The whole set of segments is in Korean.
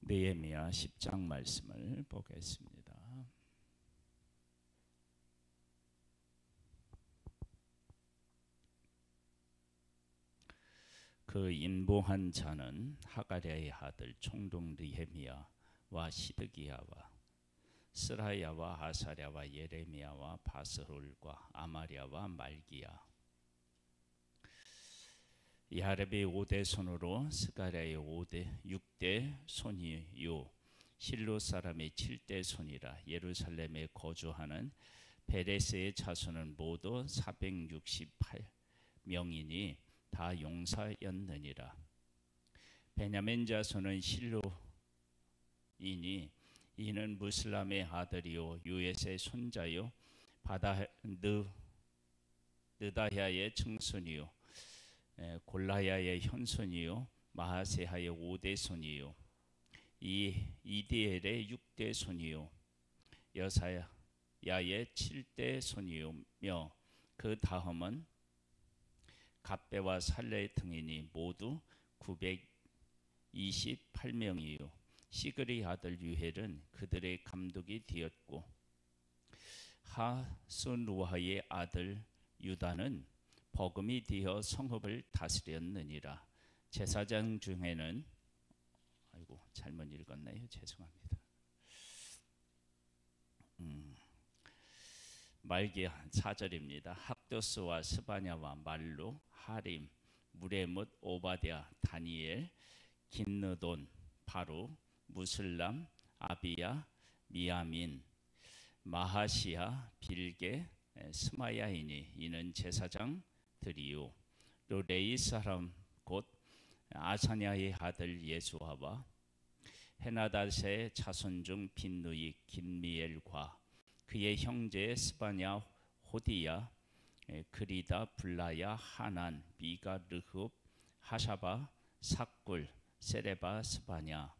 느헤미야 10장 말씀을 보겠습니다. 그 인보한 자는 하가랴의 아들 총독 느헤미야와 시드기야와 스라야와 아사랴와 예레미야와 바스홀과 아마랴와 말기야, 야렙의 5대 손으로 스가랴의 6대 손이요 실로 사람의 7대 손이라. 예루살렘에 거주하는 베레스의 자손은 모두 468명이니 다 용사였느니라. 베냐민 자손은 실로이니 이는 무슬람의 아들이요 유엣의 손자요 느다야의 증손이요 골라야의 현손이요 마하세하의 5대 손이요 이디엘의 6대 손이요 여사야의 7대 손이요며 그 다음은 갑배와 살레의 등이니 모두 928명이요 시그리 아들 유헬은 그들의 감독이 되었고 하순루하의 아들 유다는 버금이 되어 성읍을 다스렸느니라. 제사장 중에는 잘못 읽었네요. 죄송합니다. 말기야 4절입니다. 학도스와 스바냐와 말루, 하림, 무레뭇, 오바댜, 다니엘, 긴느돈, 바루, 무슬람, 아비야, 미야민, 마하시야, 빌게, 스마야이니 이는 제사장들이요. 또 레이 사람 곧 아사냐의 아들 예수아와 헤나닷의 자손 중 빈누이, 긴미엘과 그의 형제 스바냐, 호디야, 그리다, 블라야, 하난, 미가, 르흡, 하샤바, 삭굴, 세레바, 스바냐,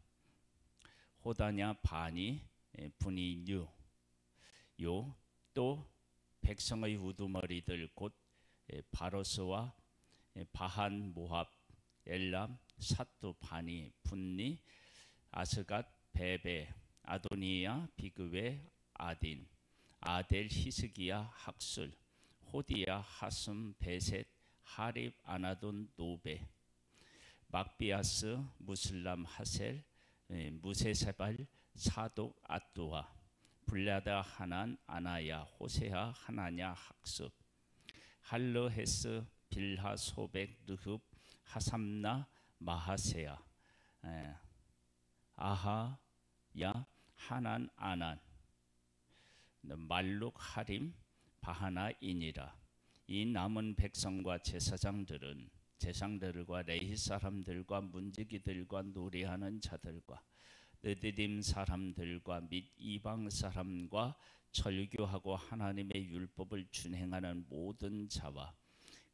호다냐, 바니, 분이뉴 요 또 백성의 우두머리들 곧 바로스와 바한, 모압, 엘람, 사뚜, 바니, 분니, 아스갓, 베베, 아도니야, 비그웨, 아딘, 아델, 히스기야, 학술, 호디야, 하숨, 베셋, 하립, 아나돈, 노베, 막비아스, 무슬람, 하셀, 무세세발, 사독, 아뚜와, 블라다, 하난, 아나야, 호세하, 하나냐, 학습, 할르헤스, 빌하, 소백, 르흡, 하삼나, 마하세야, 아하야, 하난, 아난, 말룩, 하림, 바하나이니라. 이 남은 백성과 제사장들은 제상들과 레위 사람들과 문지기들과 노래하는 자들과 느디딤 사람들과 및 이방 사람과 절교하고 하나님의 율법을 준행하는 모든 자와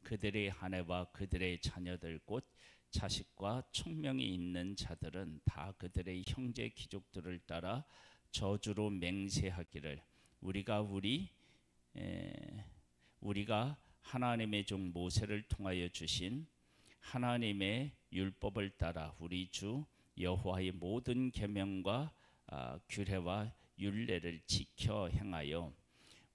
그들의 아내와 그들의 자녀들 곧 자식과 총명이 있는 자들은 다 그들의 형제 귀족들을 따라 저주로 맹세하기를 우리가 하나님의 종 모세를 통하여 주신 하나님의 율법을 따라 우리 주 여호와의 모든 계명과 규례와 율례를 지켜 행하여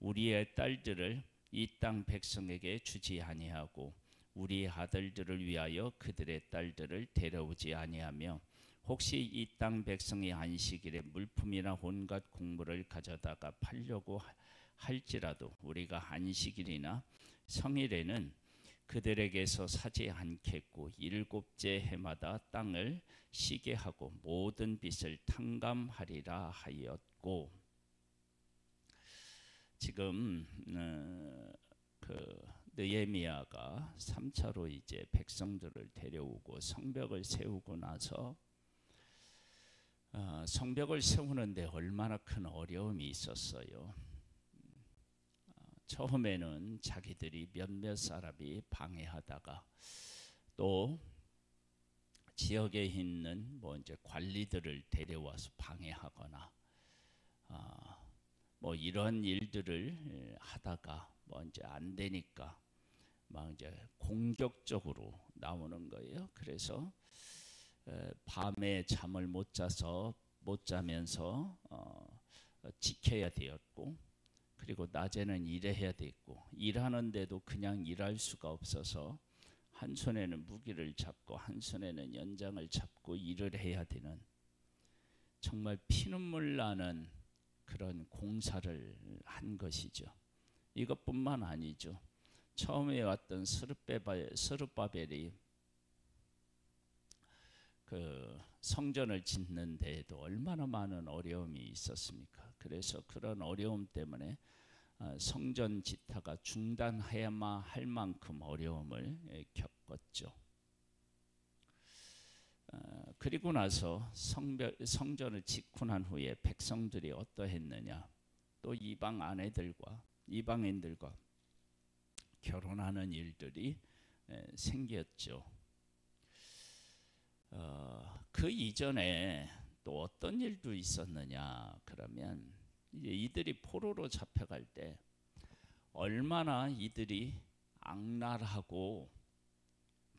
우리의 딸들을 이 땅 백성에게 주지 아니하고 우리 아들들을 위하여 그들의 딸들을 데려오지 아니하며 혹시 이 땅 백성이 안식일에 물품이나 온갖 곡물을 가져다가 팔려고 할지라도 우리가 안식일이나 성일에는 그들에게서 사지 않겠고 7째 해마다 땅을 쉬게 하고 모든 빚을 탕감하리라 하였고. 지금 그 느헤미야가 3차로 이제 백성들을 데려오고 성벽을 세우고 나서 성벽을 세우는데 얼마나 큰 어려움이 있었어요. 처음에는 자기들이 몇몇 사람이 방해하다가 또 지역에 있는 이제 관리들을 데려와서 방해하거나 이런 일들을 하다가 이제 안 되니까 막 이제 공격적으로 나오는 거예요. 그래서 밤에 잠을 못 자면서 지켜야 되었고, 그리고 낮에는 일해야 됐고, 일하는데도 그냥 일할 수가 없어서 한 손에는 무기를 잡고 한 손에는 연장을 잡고 일을 해야 되는, 정말 피눈물 나는 그런 공사를 한 것이죠. 이것뿐만 아니죠. 처음에 왔던 스룹바벨이 그 성전을 짓는 데에도 얼마나 많은 어려움이 있었습니까? 그래서 그런 어려움 때문에 성전 지타가 중단해야만 할 만큼 어려움을 겪었죠. 그리고 나서 성전을 짓고 난 후에 백성들이 어떠했느냐? 또 이방인들과 결혼하는 일들이 생겼죠. 그 이전에 또 어떤 일도 있었느냐? 그러면 이제 이들이 포로로 잡혀갈 때 얼마나 이들이 악랄하고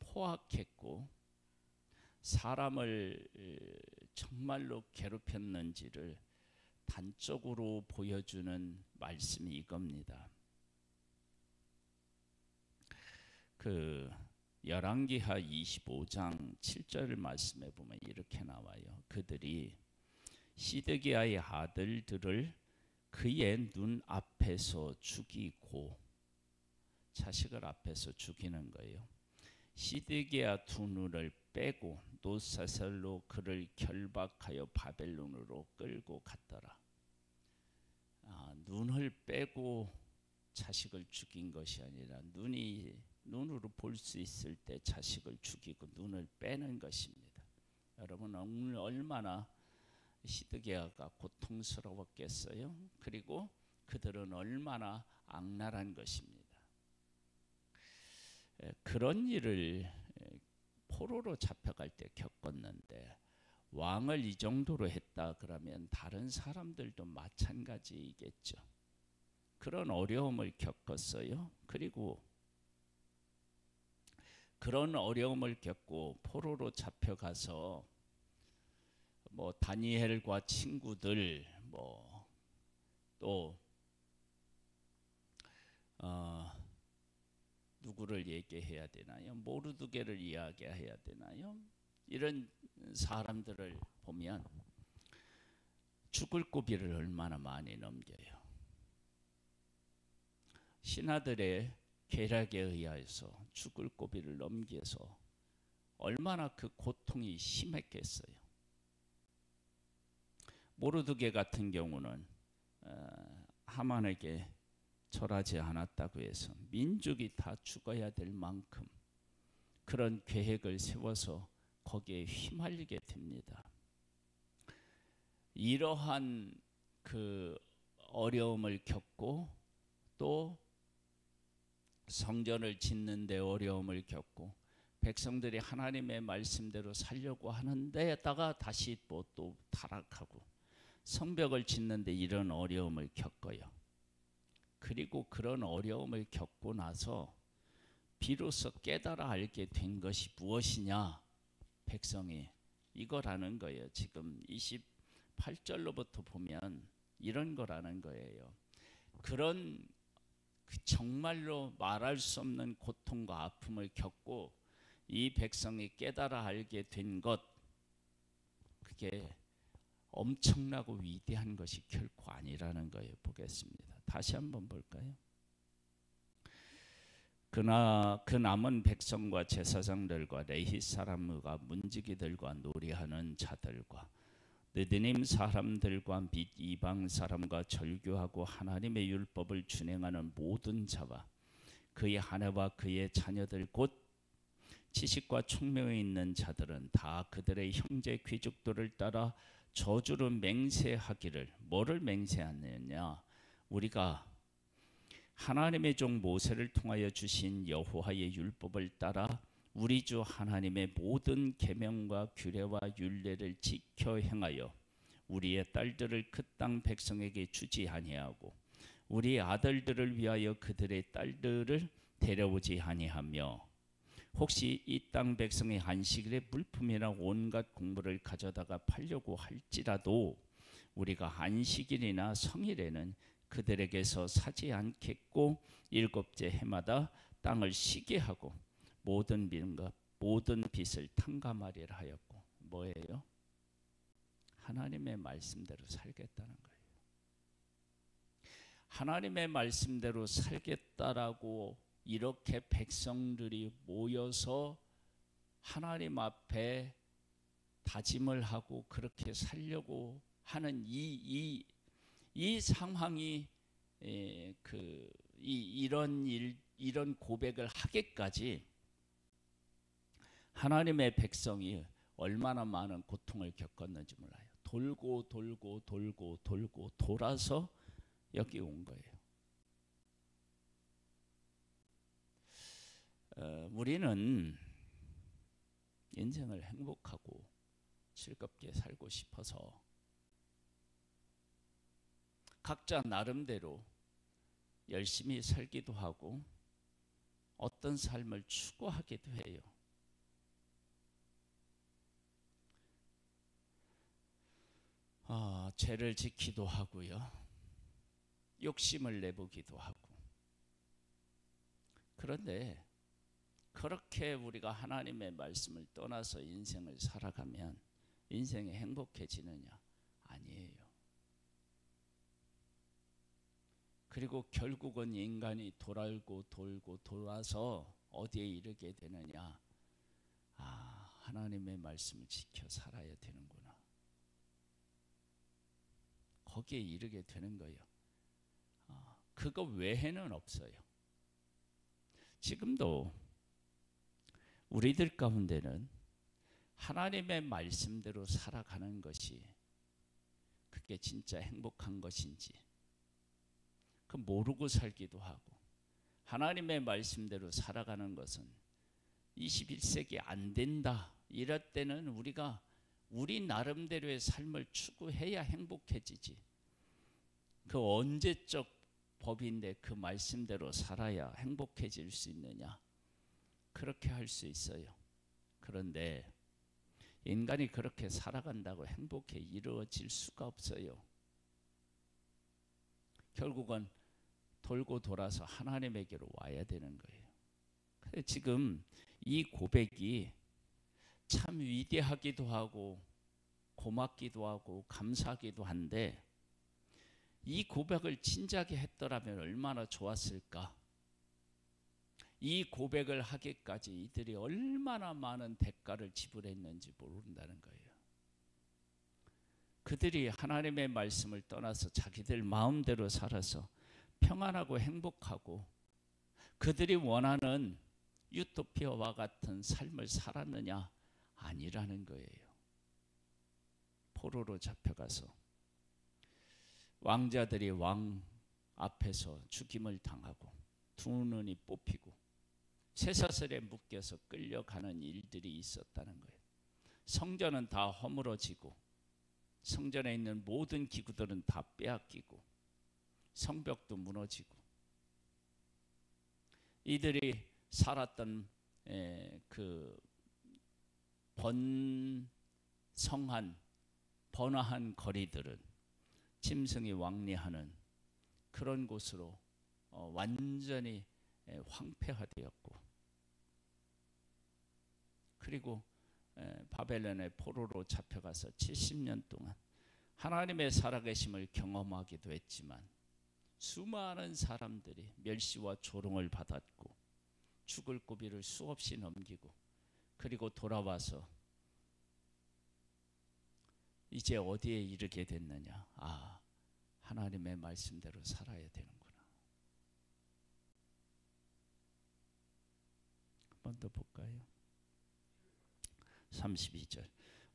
포악했고 사람을 정말로 괴롭혔는지를 단적으로 보여주는 말씀이 이겁니다. 그 열왕기하 25장 7절 말씀에 보면 이렇게 나와요. 그들이 시드기야의 아들들을 그의 눈 앞에서 죽이고, 자식을 앞에서 죽이는 거예요. 시드기야 두 눈을 빼고 놋사슬로 그를 결박하여 바벨론으로 끌고 갔더라. 눈을 빼고 자식을 죽인 것이 아니라 눈으로 볼 수 있을 때 자식을 죽이고 눈을 빼는 것입니다. 여러분, 얼마나 시드기야가 고통스러웠겠어요? 그리고 그들은 얼마나 악랄한 것입니다. 그런 일을 포로로 잡혀갈 때 겪었는데, 왕을 이 정도로 했다 그러면 다른 사람들도 마찬가지겠죠. 그런 어려움을 겪었어요. 그리고 그런 어려움을 겪고 포로로 잡혀가서 다니엘과 친구들 또 누구를 얘기해야 되나요? 모르드게를 이야기해야 되나요? 이런 사람들을 보면 죽을 고비를 얼마나 많이 넘겨요. 신하들의 계략에 의하여서 죽을 고비를 넘겨서 얼마나 그 고통이 심했겠어요. 모르드게 같은 경우는 하만에게 절하지 않았다고 해서 민족이 다 죽어야 될 만큼 그런 계획을 세워서 거기에 휘말리게 됩니다. 이러한 그 어려움을 겪고 또 성전을 짓는 데 어려움을 겪고 백성들이 하나님의 말씀대로 살려고 하는데다가 다시 또 타락하고 성벽을 짓는 데 이런 어려움을 겪어요. 그리고 그런 어려움을 겪고 나서 비로소 깨달아 알게 된 것이 무엇이냐? 백성이 이거라는 거예요. 지금 28절로부터 보면 이런 거라는 거예요. 그런 정말로 말할 수 없는 고통과 아픔을 겪고 이 백성이 깨달아 알게 된 것, 그게 엄청나고 위대한 것이 결코 아니라는 거예요. 보겠습니다. 다시 한번 볼까요? 그러나 그 남은 백성과 제사장들과 레위 사람과 문지기들과 노래하는 자들과 느디님 사람들과 및 이방 사람과 절규하고 하나님의 율법을 준행하는 모든 자와 그의 아내와 그의 자녀들 곧 지식과 총명이 있는 자들은 다 그들의 형제 귀족들을 따라 저주로 맹세하기를, 뭐를 맹세하느냐? 우리가 하나님의 종 모세를 통하여 주신 여호와의 율법을 따라 우리 주 하나님의 모든 계명과 규례와 율례를 지켜 행하여 우리의 딸들을 그 땅 백성에게 주지 아니하고 우리 아들들을 위하여 그들의 딸들을 데려오지 아니하며 혹시 이 땅 백성의 안식일에 물품이나 온갖 곡물을 가져다가 팔려고 할지라도 우리가 안식일이나 성일에는 그들에게서 사지 않겠고 일곱째 해마다 땅을 쉬게 하고 모든 빚과 모든 빚을 탕감하리라 하였고, 뭐예요? 하나님의 말씀대로 살겠다는 거예요. 하나님의 말씀대로 살겠다라고 이렇게 백성들이 모여서 하나님 앞에 다짐을 하고 그렇게 살려고 하는 이 상황이 이런 고백을 하기까지 하나님의 백성이 얼마나 많은 고통을 겪었는지 몰라요. 돌고 돌아서 여기 온 거예요. 우리는 인생을 행복하고 즐겁게 살고 싶어서 각자 나름대로 열심히 살기도 하고 어떤 삶을 추구하기도 해요. 죄를 지키기도 하고요. 욕심을 내보기도 하고. 그런데 그렇게 우리가 하나님의 말씀을 떠나서 인생을 살아가면 인생이 행복해지느냐? 아니에요. 그리고 결국은 인간이 돌고 돌아서 어디에 이르게 되느냐? 하나님의 말씀을 지켜 살아야 되는구나. 거기에 이르게 되는 거예요. 그거 외에는 없어요. 지금도 우리들 가운데는 하나님의 말씀대로 살아가는 것이 그게 진짜 행복한 것인지 그 모르고 살기도 하고, 하나님의 말씀대로 살아가는 것은 21세기 안 된다 이럴 때는 우리가 우리 나름대로의 삶을 추구해야 행복해지지. 그 언제적 법인데 그 말씀대로 살아야 행복해질 수 있느냐? 그렇게 할 수 있어요. 그런데 인간이 그렇게 살아간다고 행복해 이루어질 수가 없어요. 결국은 돌고 돌아서 하나님에게로 와야 되는 거예요. 근데 지금 이 고백이 참 위대하기도 하고 고맙기도 하고 감사하기도 한데, 이 고백을 진작에 했더라면 얼마나 좋았을까. 이 고백을 하기까지 이들이 얼마나 많은 대가를 지불했는지 모른다는 거예요. 그들이 하나님의 말씀을 떠나서 자기들 마음대로 살아서 평안하고 행복하고 그들이 원하는 유토피아와 같은 삶을 살았느냐? 아니라는 거예요. 포로로 잡혀가서 왕자들이 왕 앞에서 죽임을 당하고 두 눈이 뽑히고 쇠사슬에 묶여서 끌려가는 일들이 있었다는 거예요. 성전은 다 허물어지고 성전에 있는 모든 기구들은 다 빼앗기고 성벽도 무너지고, 이들이 살았던 그 번화한 거리들은 짐승이 왕래하는 그런 곳으로 완전히 황폐화되었고, 그리고 바벨론의 포로로 잡혀가서 70년 동안 하나님의 살아계심을 경험하기도 했지만 수많은 사람들이 멸시와 조롱을 받았고 죽을 고비를 수없이 넘기고, 그리고 돌아와서 이제 어디에 이르게 됐느냐? 하나님의 말씀대로 살아야 되는구나. 한 번 더 볼까요? 32절.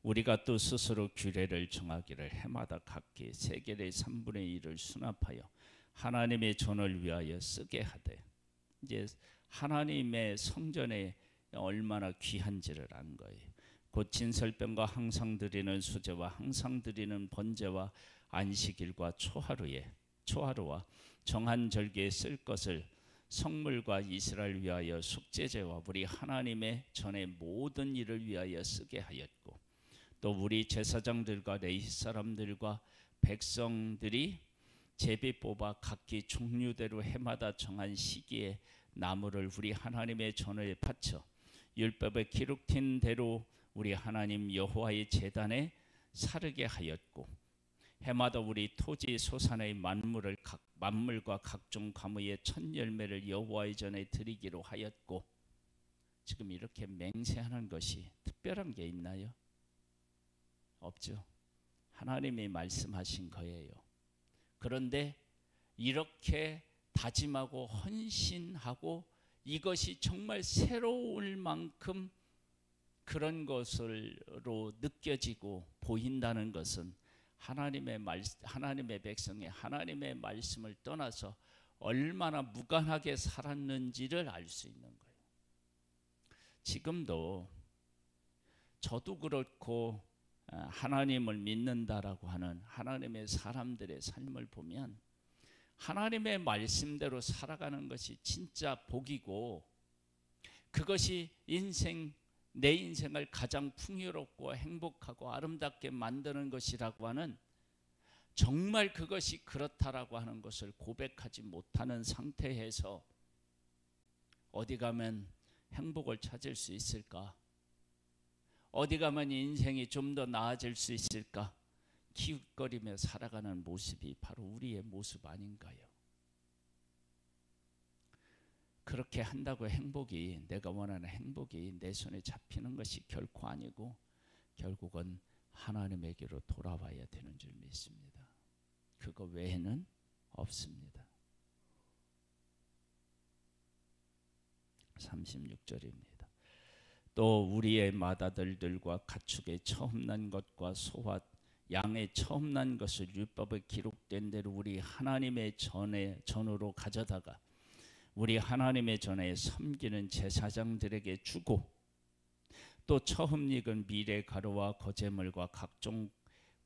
우리가 또 스스로 규례를 정하기를 해마다 각기 세겔의 3분의 1을 수납하여 하나님의 전을 위하여 쓰게 하되, 이제 하나님의 성전에 얼마나 귀한지를 안 거예요. 곧 진설병과 항상 드리는 수제와 항상 드리는 번제와 안식일과 초하루와 정한 절기에 쓸 것을 성물과 이스라엘 위하여 속죄제와 우리 하나님의 전의 모든 일을 위하여 쓰게 하였고, 또 우리 제사장들과 레위 사람들과 백성들이 제비 뽑아 각기 종류대로 해마다 정한 시기에 나무를 우리 하나님의 전에 바쳐 율법에 기록된 대로 우리 하나님 여호와의 제단에 사르게 하였고, 해마다 우리 토지 소산의 만물과 각종 과무의 첫 열매를 여호와의 전에 드리기로 하였고. 지금 이렇게 맹세하는 것이 특별한 게 있나요? 없죠. 하나님이 말씀하신 거예요. 그런데 이렇게 다짐하고 헌신하고 이것이 정말 새로울 만큼 그런 것으로 느껴지고 보인다는 것은 하나님의 백성이 하나님의 말씀을 떠나서 얼마나 무관하게 살았는지를 알 수 있는 거예요. 지금도 저도 그렇고 하나님을 믿는다라고 하는 하나님의 사람들의 삶을 보면 하나님의 말씀대로 살아가는 것이 진짜 복이고, 그것이 내 인생을 가장 풍요롭고 행복하고 아름답게 만드는 것이라고 하는, 정말 그것이 그렇다라고 하는 것을 고백하지 못하는 상태에서 어디 가면 행복을 찾을 수 있을까? 어디 가면 인생이 좀 더 나아질 수 있을까? 기웃거리며 살아가는 모습이 바로 우리의 모습 아닌가요? 그렇게 한다고 행복이, 내가 원하는 행복이 내 손에 잡히는 것이 결코 아니고 결국은 하나님에게로 돌아와야 되는 줄 믿습니다. 그거 외에는 없습니다. 36절입니다. 또 우리의 맏아들들과 가축의 처음 난 것과 소와 양의 처음 난 것을 율법에 기록된 대로 우리 하나님의 전으로 가져다가 우리 하나님의 전에 섬기는 제사장들에게 주고, 또 처음 익은 밀의 가루와 거제물과 각종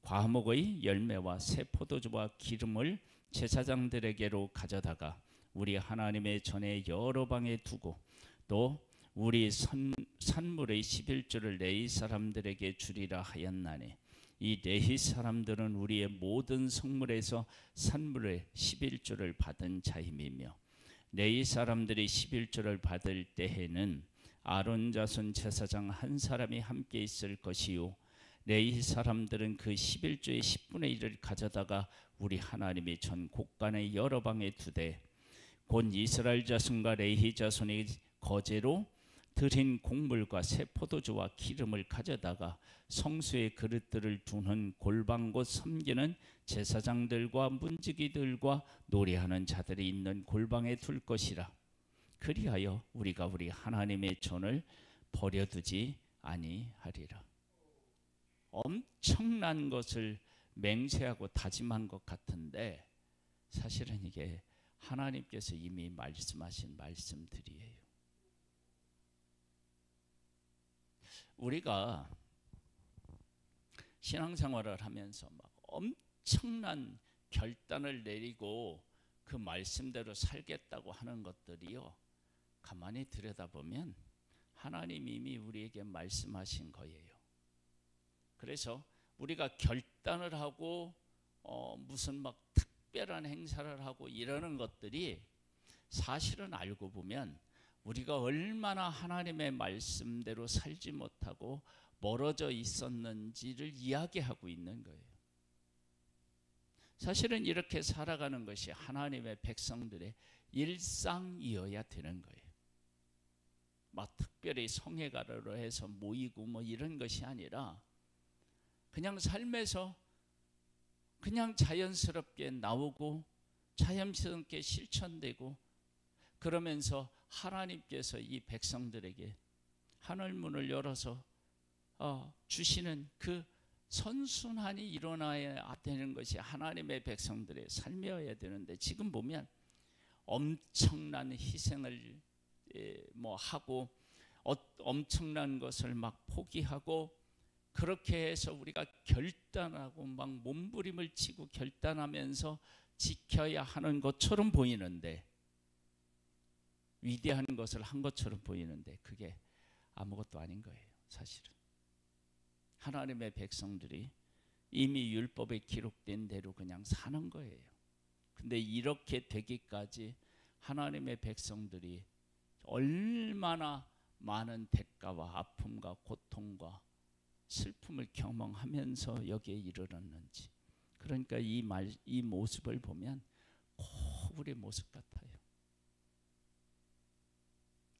과목의 열매와 새 포도주와 기름을 제사장들에게로 가져다가 우리 하나님의 전에 여러 방에 두고, 또 우리 산물의 11조를 레위 사람들에게 주리라 하였나니, 이 레위 사람들은 우리의 모든 성물에서 산물의 11조를 받은 자임이며, 레위 사람들이 11조를 받을 때에는 아론 자손 제사장 한 사람이 함께 있을 것이요, 레위 사람들은 그 11조의 10분의 1을 가져다가 우리 하나님의 전 곳간의 여러 방에 두되, 곧 이스라엘 자손과 레위 자손이 거제로 드린 곡물과 새 포도주와 기름을 가져다가 성수의 그릇들을 두는 골방 곧 섬기는 제사장들과 문지기들과 노래하는 자들이 있는 골방에 둘 것이라. 그리하여 우리가 우리 하나님의 전을 버려두지 아니하리라. 엄청난 것을 맹세하고 다짐한 것 같은데 사실은 이게 하나님께서 이미 말씀하신 말씀들이에요. 우리가 신앙생활을 하면서 막 엄청난 결단을 내리고 그 말씀대로 살겠다고 하는 것들이요, 가만히 들여다보면 하나님이 이미 우리에게 말씀하신 거예요. 그래서 우리가 결단을 하고 무슨 막 특별한 행사를 하고 이러는 것들이 사실은 알고 보면 우리가 얼마나 하나님의 말씀대로 살지 못하고 멀어져 있었는지를 이야기하고 있는 거예요. 사실은 이렇게 살아가는 것이 하나님의 백성들의 일상이어야 되는 거예요. 막 특별히 성회가로 해서 모이고 뭐 이런 것이 아니라 그냥 삶에서 그냥 자연스럽게 나오고 자연스럽게 실천되고, 그러면서 하나님께서 이 백성들에게 하늘문을 열어서 주시는 그 선순환이 일어나야 되는 것이 하나님의 백성들의 삶이어야 되는데, 지금 보면 엄청난 희생을 하고 엄청난 것을 막 포기하고, 그렇게 해서 우리가 결단하고 막 몸부림을 치고 결단하면서 지켜야 하는 것처럼 보이는데, 위대한 것을 한 것처럼 보이는데 그게 아무것도 아닌 거예요. 사실은 하나님의 백성들이 이미 율법에 기록된 대로 그냥 사는 거예요. 근데 이렇게 되기까지 하나님의 백성들이 얼마나 많은 대가와 아픔과 고통과 슬픔을 경험하면서 여기에 이르렀는지. 그러니까 이 모습을 보면 꼭 우리 모습 같아요.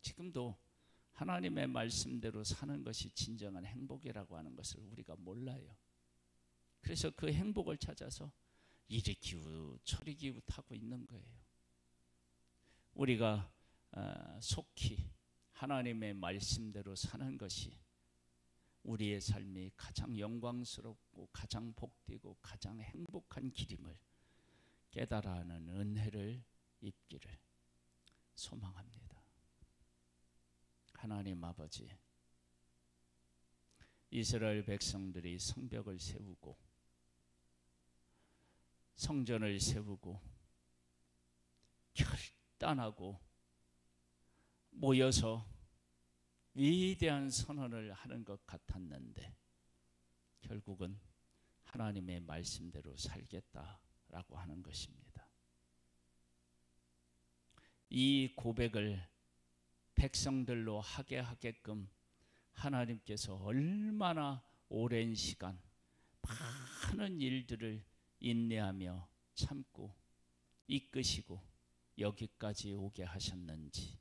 지금도 하나님의 말씀대로 사는 것이 진정한 행복이라고 하는 것을 우리가 몰라요. 그래서 그 행복을 찾아서 이리 기우 저리 기웃하고 있는 거예요. 우리가 속히 하나님의 말씀대로 사는 것이 우리의 삶이 가장 영광스럽고 가장 복되고 가장 행복한 길임을 깨달아 하는 은혜를 입기를 소망합니다. 하나님 아버지, 이스라엘 백성들이 성벽을 세우고 성전을 세우고 결단하고 모여서 위대한 선언을 하는 것 같았는데 결국은 하나님의 말씀대로 살겠다라고 하는 것입니다. 이 고백을 백성들로 하게 하게끔 하나님께서 얼마나 오랜 시간 많은 일들을 인내하며 참고 이끄시고 여기까지 오게 하셨는지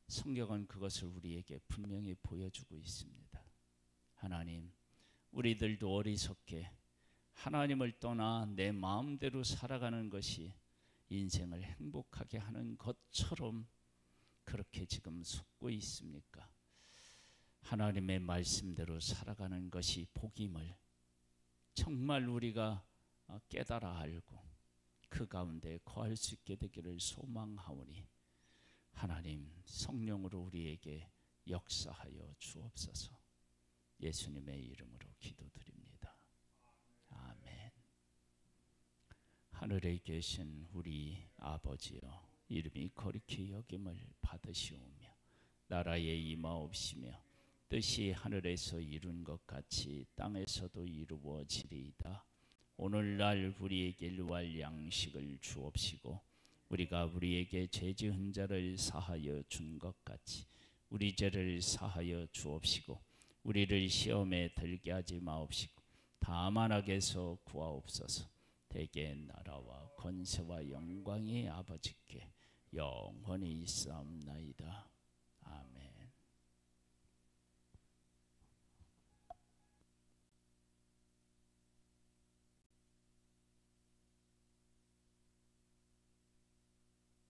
성경은 그것을 우리에게 분명히 보여주고 있습니다. 하나님, 우리들도 어리석게 하나님을 떠나 내 마음대로 살아가는 것이 인생을 행복하게 하는 것처럼 그렇게 지금 속고 있습니까? 하나님의 말씀대로 살아가는 것이 복임을 정말 우리가 깨달아 알고 그 가운데 거할 수 있게 되기를 소망하오니 하나님 성령으로 우리에게 역사하여 주옵소서. 예수님의 이름으로 기도드립니다. 아멘. 하늘에 계신 우리 아버지여, 이름이 거룩히 여김을 받으시오며 나라에 임하옵시며 뜻이 하늘에서 이룬 것 같이 땅에서도 이루어지리이다. 오늘날 우리에게 일용할 양식을 주옵시고 우리가 우리에게 죄 지은 자를 사하여 준 것 같이 우리 죄를 사하여 주옵시고 우리를 시험에 들게 하지 마옵시고 다만 악에서 구하옵소서. 대개 나라와 권세와 영광이 아버지께 영원히 있사옵나이다.